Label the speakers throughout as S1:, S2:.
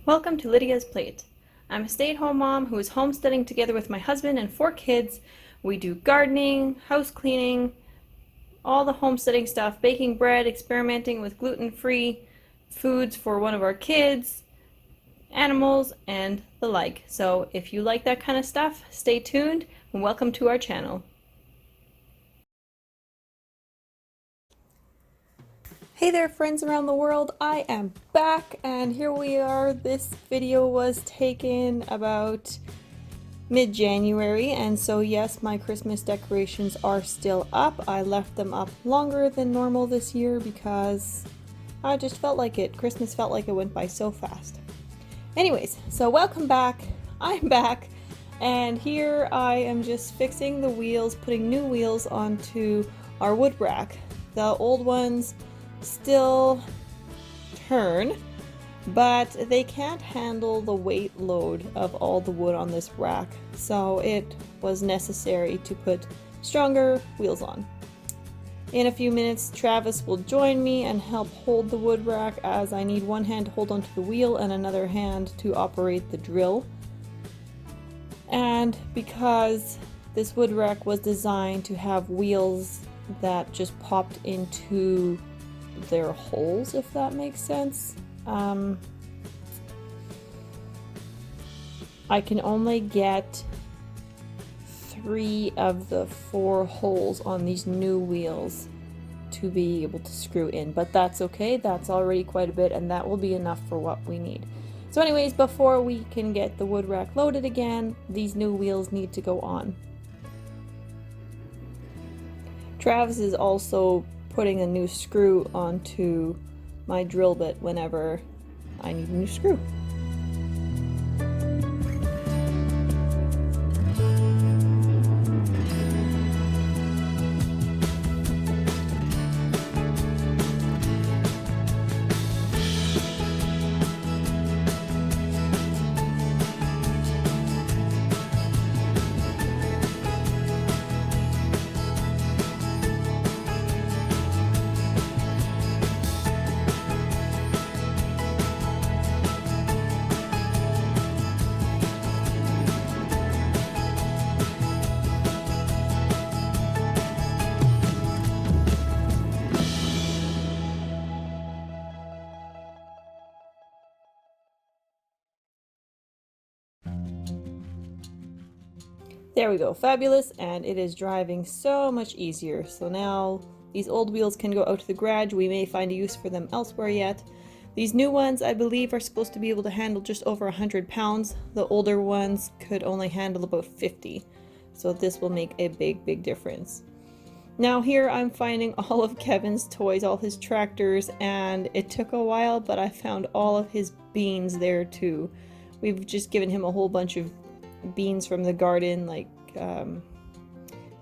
S1: Welcome to Lydia's Plate. I'm a stay-at-home mom who is homesteading together with my husband and 4 kids. We do gardening, house cleaning, all the homesteading stuff, baking bread, experimenting with gluten-free foods for one of our kids, animals, and the like. So if you like that kind of stuff, stay tuned and welcome to our channel. Hey there friends around the world, I am back and here we are. This video was taken about mid-January, and so yes, my Christmas decorations are still up. I left them up longer than normal this year because I just felt like it. Christmas felt like it went by so fast. Anyways, so welcome back. I'm back and here I am just fixing the wheels, putting new wheels onto our wood rack. The old ones still turn, but they can't handle the weight load of all the wood on this rack, so it was necessary to put stronger wheels on. In a few minutes, Travis will join me and help hold the wood rack, as I need one hand to hold onto the wheel and another hand to operate the drill. And because this wood rack was designed to have wheels that just popped into their holes, if that makes sense. I can only get 3 of the 4 holes on these new wheels to be able to screw in, but that's okay. That's already quite a bit, and that will be enough for what we need. So anyways, before we can get the wood rack loaded again, these new wheels need to go on. Travis is also putting a new screw onto my drill bit whenever I need a new screw. There we go, fabulous, and it is driving so much easier. So now these old wheels can go out to the garage. We may find a use for them elsewhere yet. These new ones, I believe, are supposed to be able to handle just over 100 pounds. The older ones could only handle about 50. So this will make a big difference. Now here I'm finding all of Kevin's toys, all his tractors, and it took a while, but I found all of his beans there too. We've just given him a whole bunch of beans from the garden, like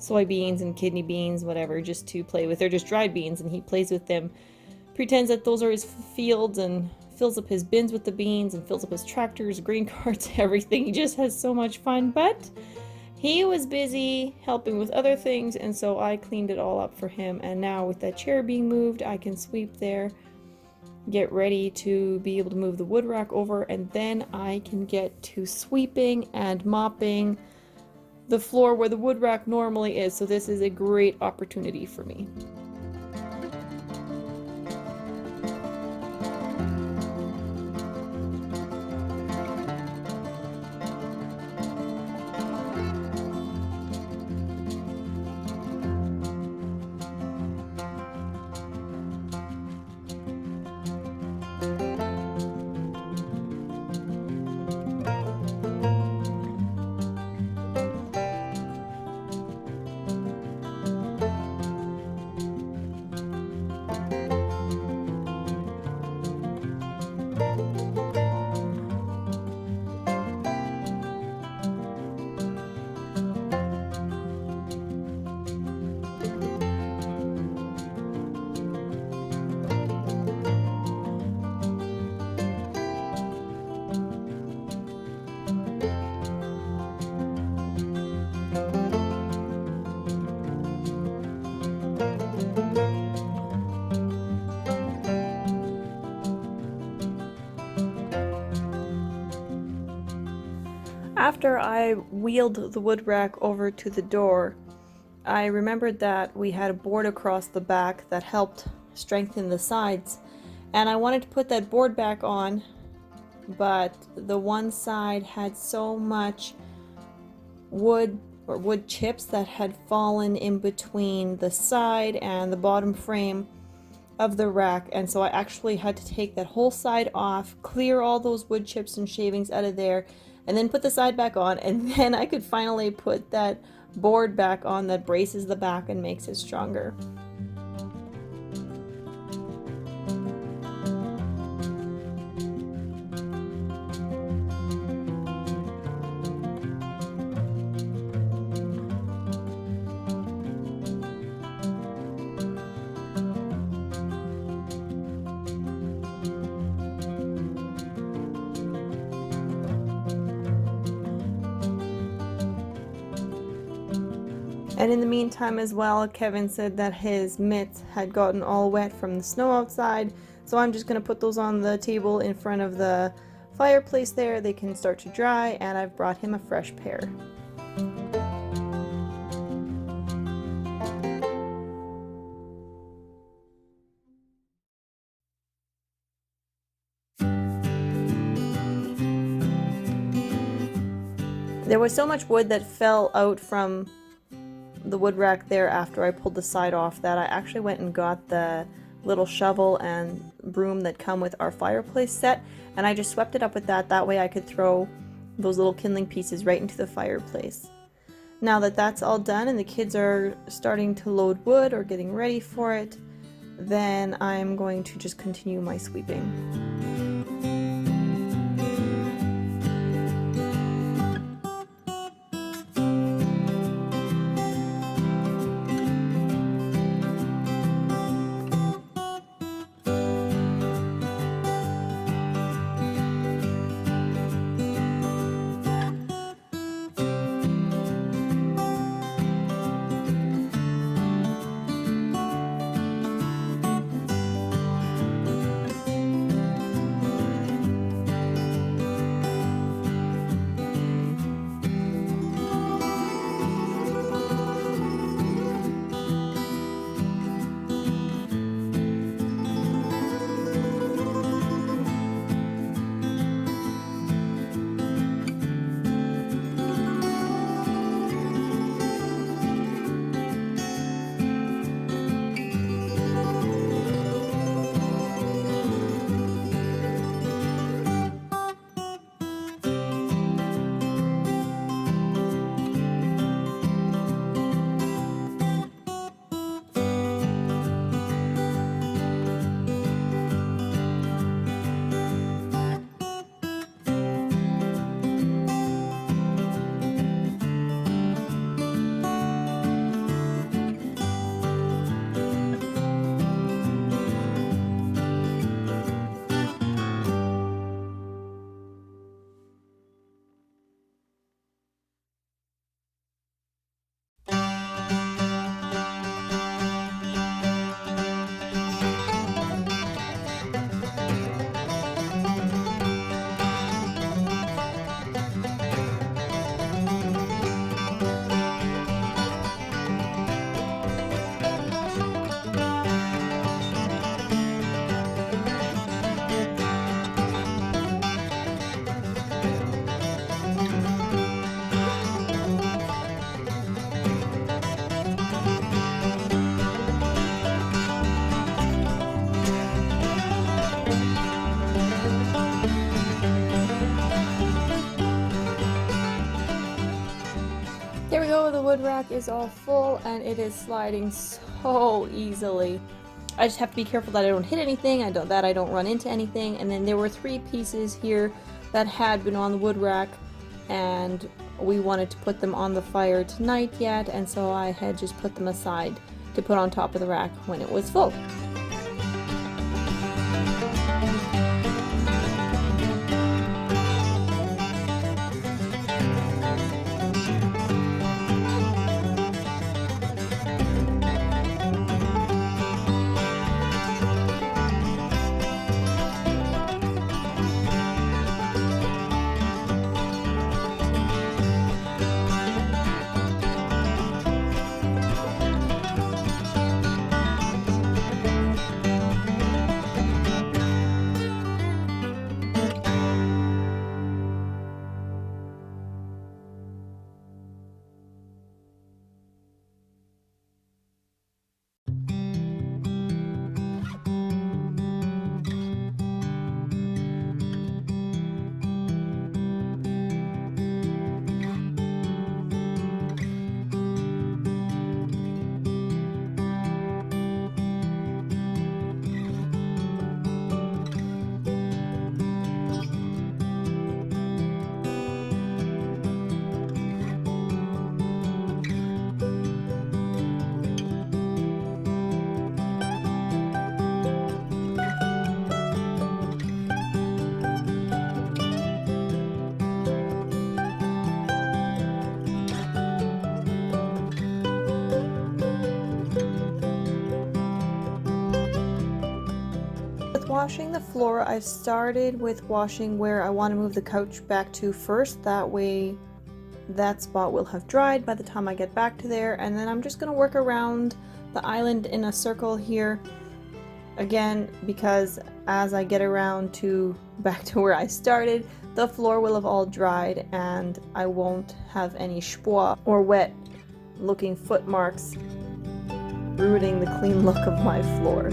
S1: soybeans and kidney beans, whatever, just to play with. They're just dried beans, and he plays with them, pretends that those are his fields, and fills up his bins with the beans and fills up his tractors, green carts, everything. He just has so much fun, but he was busy helping with other things, and so I cleaned it all up for him. And now with that chair being moved, I can sweep there, get ready to be able to move the wood rack over, and then I can get to sweeping and mopping the floor where the wood rack normally is. So this is a great opportunity for me. After I wheeled the wood rack over to the door, I remembered that we had a board across the back that helped strengthen the sides, and I wanted to put that board back on, but the one side had so much wood or wood chips that had fallen in between the side and the bottom frame of the rack, and so I actually had to take that whole side off, clear all those wood chips and shavings out of there, and then put the side back on, and then I could finally put that board back on that braces the back and makes it stronger. And in the meantime as well, Kevin said that his mitts had gotten all wet from the snow outside, so I'm just going to put those on the table in front of the fireplace there. They can start to dry, and I've brought him a fresh pair. There was so much wood that fell out from the wood rack there after I pulled the side off that I actually went and got the little shovel and broom that come with our fireplace set, and I just swept it up with that. That way I could throw those little kindling pieces right into the fireplace. Now that that's all done and the kids are starting to load wood or getting ready for it, then I'm going to just continue my sweeping. There we go, the wood rack is all full and it is sliding so easily. I just have to be careful that I don't hit anything, I don't run into anything. And then there were 3 pieces here that had been on the wood rack, and we wanted to put them on the fire tonight yet, and so I had just put them aside to put on top of the rack when it was full. washing the floor, I've started with washing where I want to move the couch back to first. That way that spot will have dried by the time I get back to there, and then I'm just going to work around the island in a circle here again, because as I get around to back to where I started, the floor will have all dried and I won't have any schwa or wet looking foot marks ruining the clean look of my floor.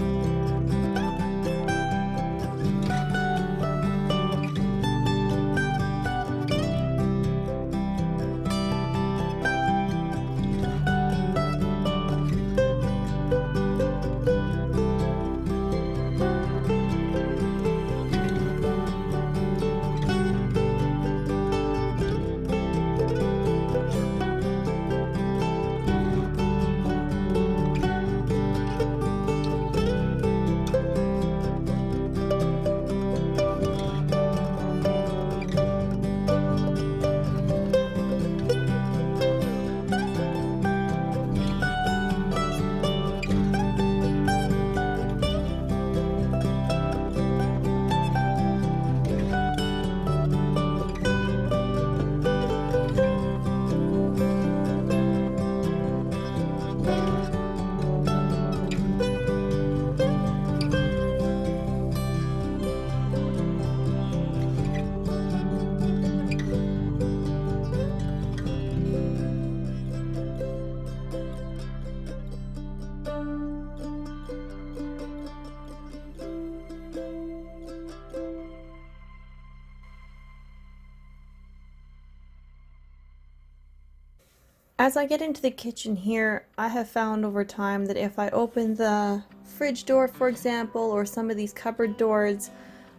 S1: As I get into the kitchen here, I have found over time that if I open the fridge door, for example, or some of these cupboard doors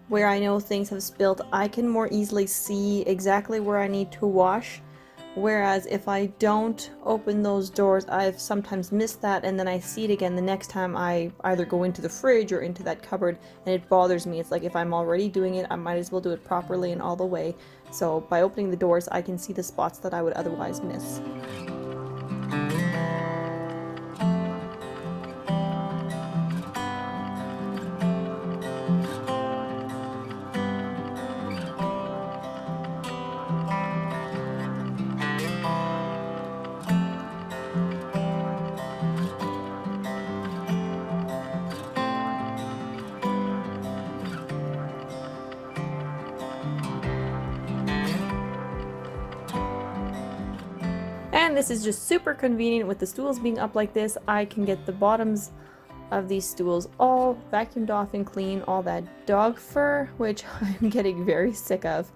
S1: where I know things have spilled, I can more easily see exactly where I need to wash. Whereas if I don't open those doors, I've sometimes missed that, and then I see it again the next time I either go into the fridge or into that cupboard, and it bothers me. It's like, if I'm already doing it, I might as well do it properly and all the way. So by opening the doors, I can see the spots that I would otherwise miss. And this is just super convenient with the stools being up like this. I can get the bottoms of these stools all vacuumed off and clean. All that dog fur, which I'm getting very sick of,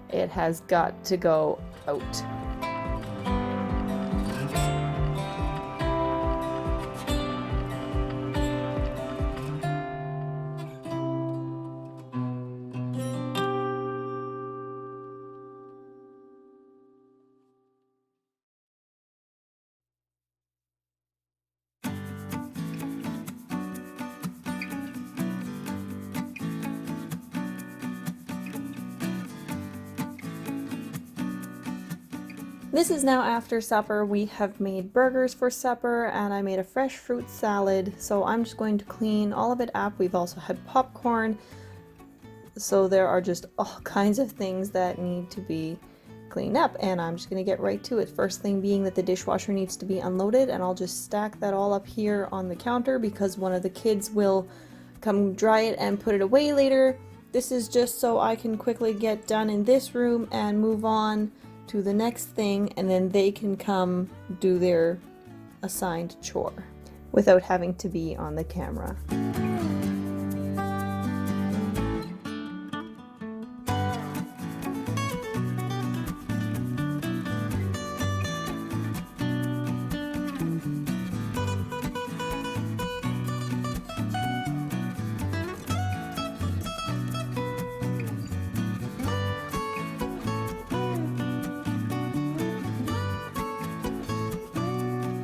S1: it has got to go out. This is now after supper. We have made burgers for supper and I made a fresh fruit salad, so I'm just going to clean all of it up. We've also had popcorn, so there are just all kinds of things that need to be cleaned up, and I'm just going to get right to it. First thing being that the dishwasher needs to be unloaded, and I'll just stack that all up here on the counter because one of the kids will come dry it and put it away later. This is just so I can quickly get done in this room and move on to the next thing, and then they can come do their assigned chore without having to be on the camera.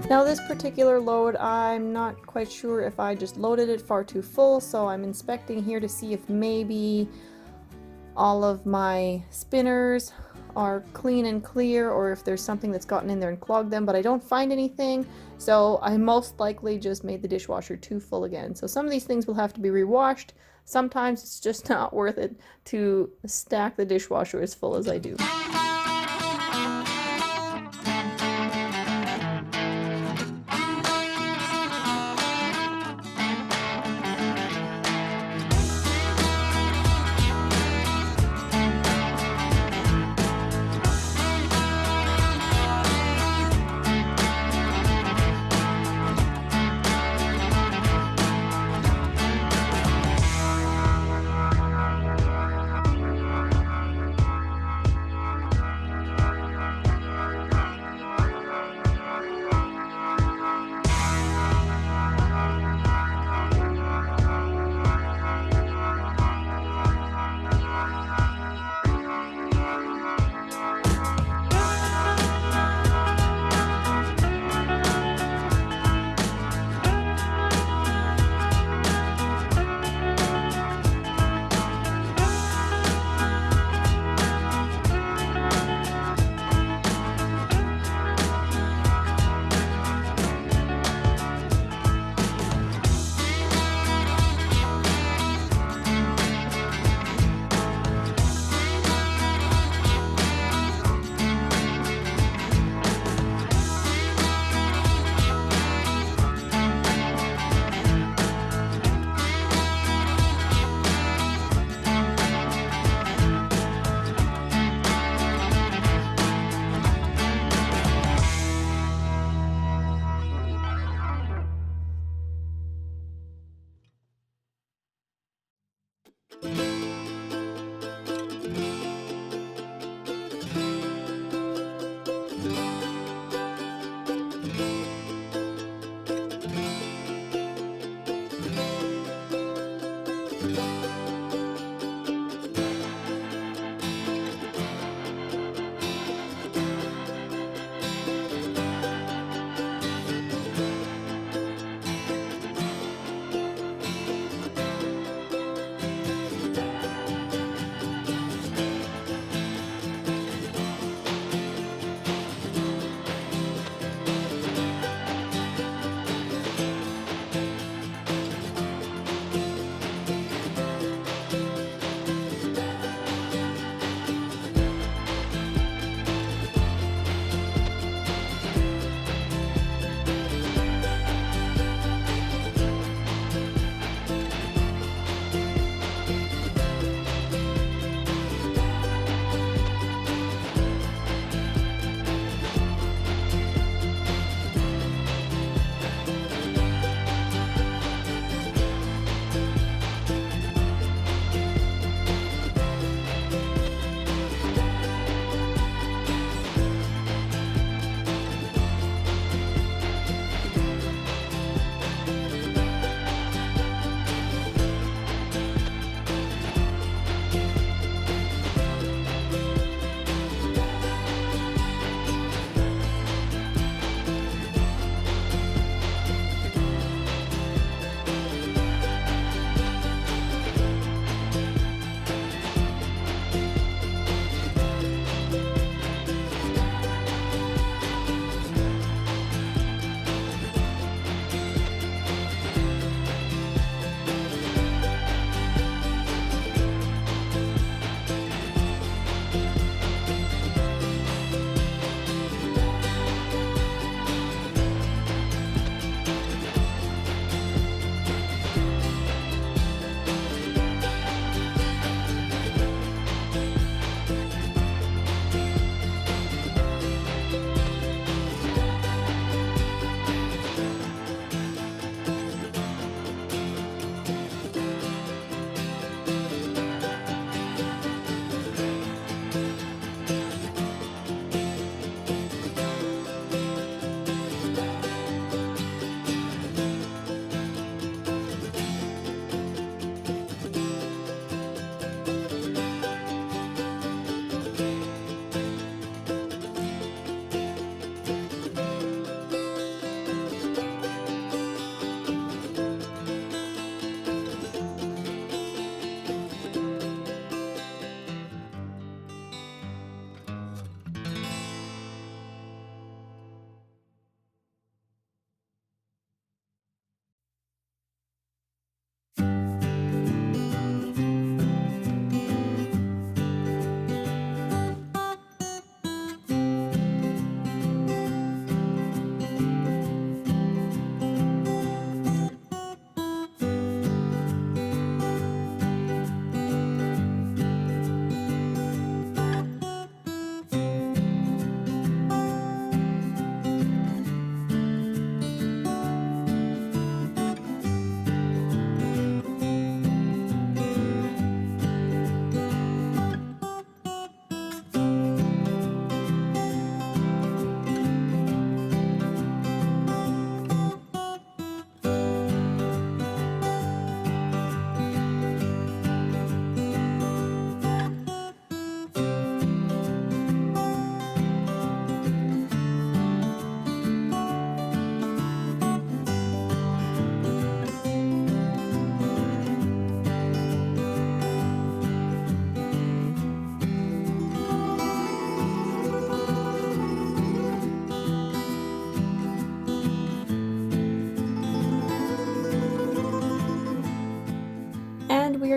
S1: Now this particular load, I'm not quite sure if I just loaded it far too full, so I'm inspecting here to see if maybe all of my spinners are clean and clear, or if there's something that's gotten in there and clogged them, but I don't find anything, so I most likely just made the dishwasher too full again. So some of these things will have to be rewashed, sometimes it's just not worth it to stack the dishwasher as full as I do.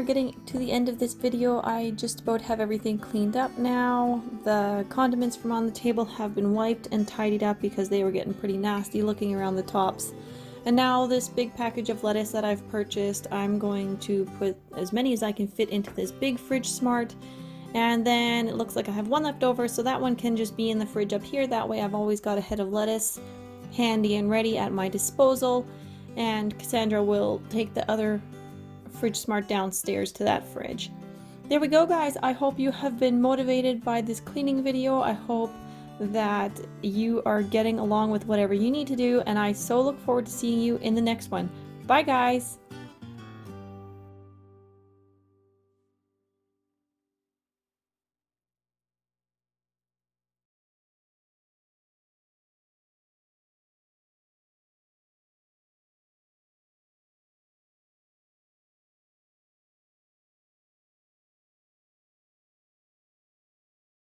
S1: are getting to the end of this video. I just about have everything cleaned up now. The condiments from on the table have been wiped and tidied up because they were getting pretty nasty looking around the tops. And now this big package of lettuce that I've purchased, I'm going to put as many as I can fit into this big Fridge Smart. And then it looks like I have one left over, so that one can just be in the fridge up here. That way I've always got a head of lettuce handy and ready at my disposal. And Cassandra will take the other Fridge Smart downstairs to that fridge. There we go, guys. I hope you have been motivated by this cleaning video. I hope that you are getting along with whatever you need to do, and I so look forward to seeing you in the next one. Bye, guys!